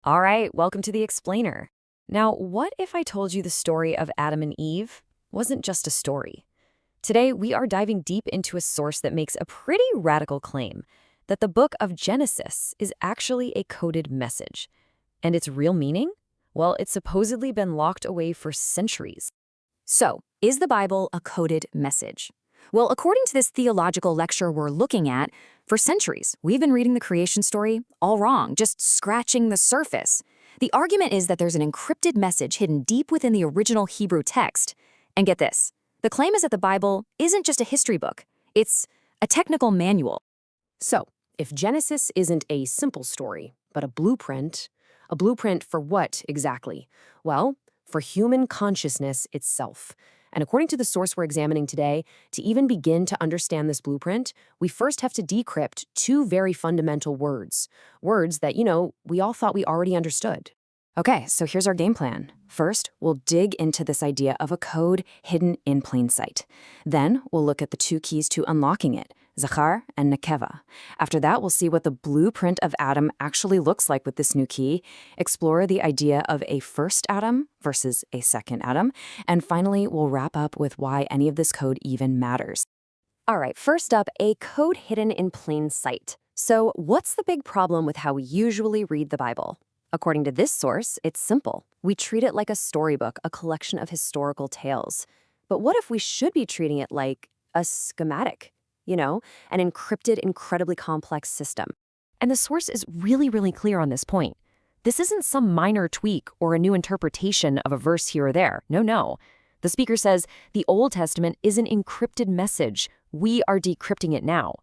All right, welcome to the Explainer. Now, what if I told you the story of Adam and Eve wasn't just a story? Today, we are diving deep into a source that makes a pretty radical claim that the book of Genesis is actually a coded message. And its real meaning? Well, it's supposedly been locked away for centuries. So, is the Bible a coded message? Well, according to this theological lecture we're looking at, for centuries, we've been reading the creation story all wrong, just scratching the surface. The argument is that there's an encrypted message hidden deep within the original Hebrew text. And get this, the claim is that the Bible isn't just a history book, it's a technical manual. So, if Genesis isn't a simple story, but a blueprint for what exactly? Well, for human consciousness itself. And according to the source we're examining today, to even begin to understand this blueprint, we first have to decrypt two very fundamental words. Words that, we all thought we already understood. Okay, so here's our game plan. First, we'll dig into this idea of a code hidden in plain sight. Then, we'll look at the two keys to unlocking it, Zakar and Nekevah. After that, we'll see what the blueprint of Adam actually looks like with this new key, explore the idea of a first Adam versus a second Adam, and finally, we'll wrap up with why any of this code even matters. All right, first up, a code hidden in plain sight. So, what's the big problem with how we usually read the Bible? According to this source, it's simple. We treat it like a storybook, a collection of historical tales. But what if we should be treating it like a schematic? An encrypted, incredibly complex system. And the source is really clear on this point. This isn't some minor tweak or a new interpretation of a verse here or there. No. The speaker says the Old Testament is an encrypted message. We are decrypting it now.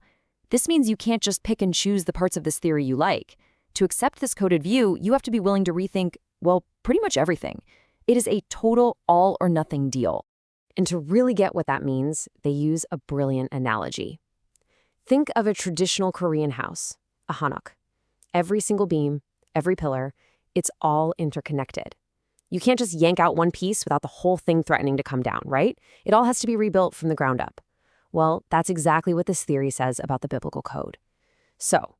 This means you can't just pick and choose the parts of this theory you like. To accept this coded view, you have to be willing to rethink, well, pretty much everything. It is a total all-or-nothing deal. And to really get what that means, they use a brilliant analogy. Think of a traditional Korean house, a hanok. Every single beam, every pillar, it's all interconnected. You can't just yank out one piece without the whole thing threatening to come down, right? It all has to be rebuilt from the ground up. Well, that's exactly what this theory says about the biblical code. So,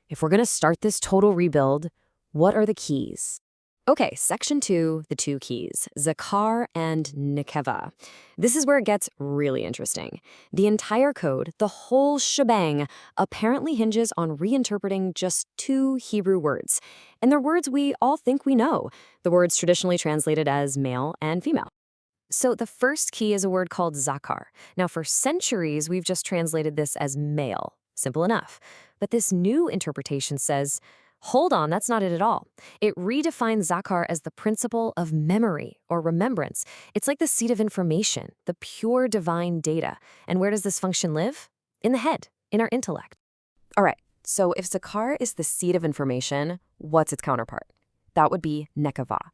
if we're going to start this total rebuild, what are the keys? Okay, section 2, the two keys, Zakar and Nekevah. This is where it gets really interesting. The entire code, the whole shebang, apparently hinges on reinterpreting just two Hebrew words. And they're words we all think we know, the words traditionally translated as male and female. So the first key is a word called Zakar. Now, for centuries, we've just translated this as male. Simple enough. But this new interpretation says, hold on, that's not it at all. It redefines Zakar as the principle of memory or remembrance. It's like the seat of information, the pure divine data. And where does this function live? In the head, in our intellect. All right, so if Zakar is the seed of information, what's its counterpart? That would be Nekevah.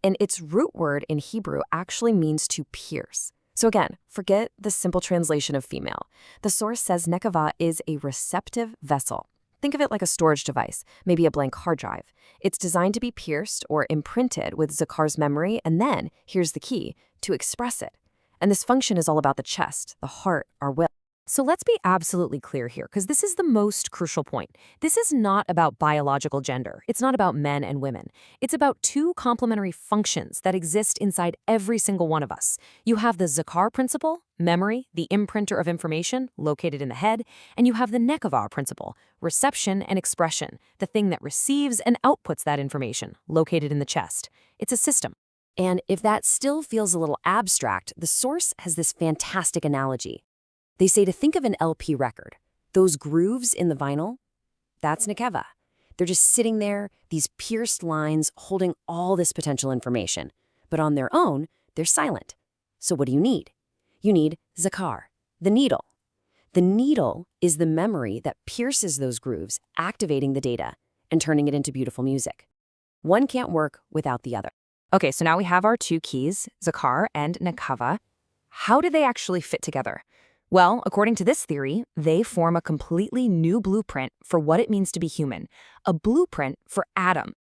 And its root word in Hebrew actually means to pierce. So again, forget the simple translation of female. The source says Nekevah is a receptive vessel. Think of it like a storage device, maybe a blank hard drive. It's designed to be pierced or imprinted with Zakar's memory, and then, here's the key, to express it. And this function is all about the chest, the heart, our will. So let's be absolutely clear here, because this is the most crucial point. This is not about biological gender. It's not about men and women. It's about two complementary functions that exist inside every single one of us. You have the Zakar principle, memory, the imprinter of information located in the head, and you have the Nekevah principle, reception and expression, the thing that receives and outputs that information located in the chest. It's a system. And if that still feels a little abstract, the source has this fantastic analogy. They say to think of an LP record. Those grooves in the vinyl, that's Nekevah. They're just sitting there, these pierced lines holding all this potential information. But on their own, they're silent. So what do you need? You need Zakar, the needle. The needle is the memory that pierces those grooves, activating the data and turning it into beautiful music. One can't work without the other. Okay, so now we have our two keys, Zakar and Nekevah. How do they actually fit together? Well, according to this theory, they form a completely new blueprint for what it means to be human, a blueprint for Adam.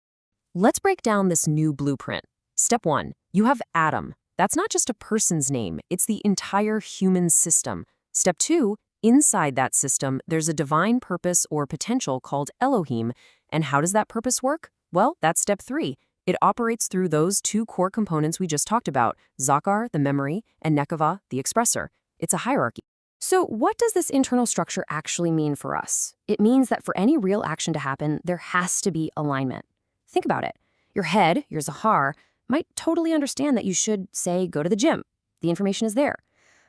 Let's break down this new blueprint. Step 1, you have Adam. That's not just a person's name, it's the entire human system. Step 2, inside that system, there's a divine purpose or potential called Elohim. And how does that purpose work? Well, that's step 3. It operates through those two core components we just talked about, Zakar, the memory, and Nekevah, the expressor. It's a hierarchy. So what does this internal structure actually mean for us? It means that for any real action to happen, there has to be alignment. Think about it. Your head, your Zakar, might totally understand that you should, say, go to the gym. The information is there.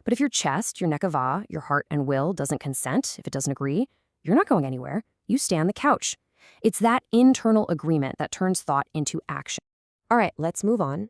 But if your chest, your Nekevah, your heart and will doesn't consent, if it doesn't agree, you're not going anywhere. You stay on the couch. It's that internal agreement that turns thought into action. All right, let's move on.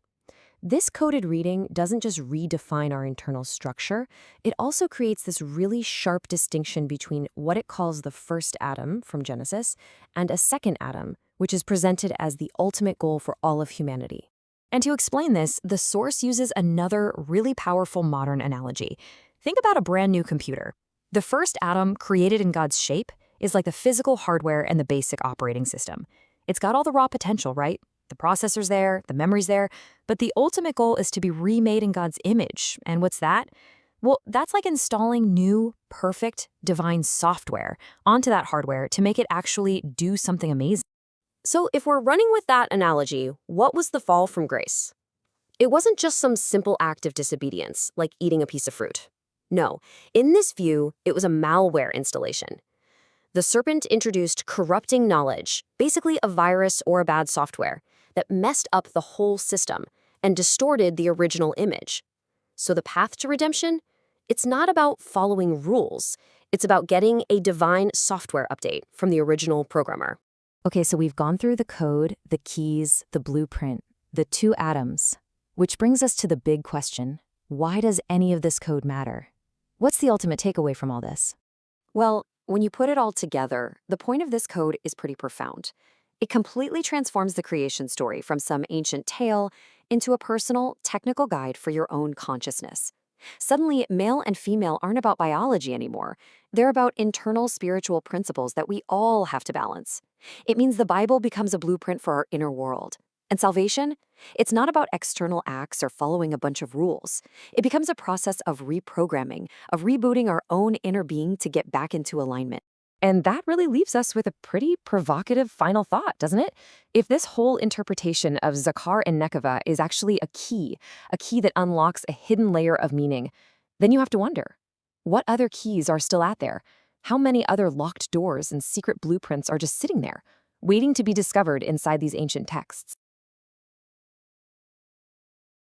This coded reading doesn't just redefine our internal structure, it also creates this really sharp distinction between what it calls the first Adam from Genesis and a second Adam, which is presented as the ultimate goal for all of humanity. And to explain this, the source uses another really powerful modern analogy. Think about a brand new computer. The first Adam, created in God's shape, is like the physical hardware and the basic operating system. It's got all the raw potential, right? The processor's there, the memory's there, but the ultimate goal is to be remade in God's image. And what's that? Well, that's like installing new, perfect, divine software onto that hardware to make it actually do something amazing. So if we're running with that analogy, what was the fall from grace? It wasn't just some simple act of disobedience, like eating a piece of fruit. No, in this view, it was a malware installation. The serpent introduced corrupting knowledge, basically a virus or a bad software, that messed up the whole system and distorted the original image. So the path to redemption? It's not about following rules. It's about getting a divine software update from the original programmer. Okay, so we've gone through the code, the keys, the blueprint, the two atoms, which brings us to the big question. Why does any of this code matter? What's the ultimate takeaway from all this? Well, when you put it all together, the point of this code is pretty profound. It completely transforms the creation story from some ancient tale into a personal, technical guide for your own consciousness. Suddenly, male and female aren't about biology anymore. They're about internal spiritual principles that we all have to balance. It means the Bible becomes a blueprint for our inner world. And salvation? It's not about external acts or following a bunch of rules. It becomes a process of reprogramming, of rebooting our own inner being to get back into alignment. And that really leaves us with a pretty provocative final thought, doesn't it? If this whole interpretation of Zakar and Nekevah is actually a key that unlocks a hidden layer of meaning, then you have to wonder, what other keys are still out there? How many other locked doors and secret blueprints are just sitting there, waiting to be discovered inside these ancient texts?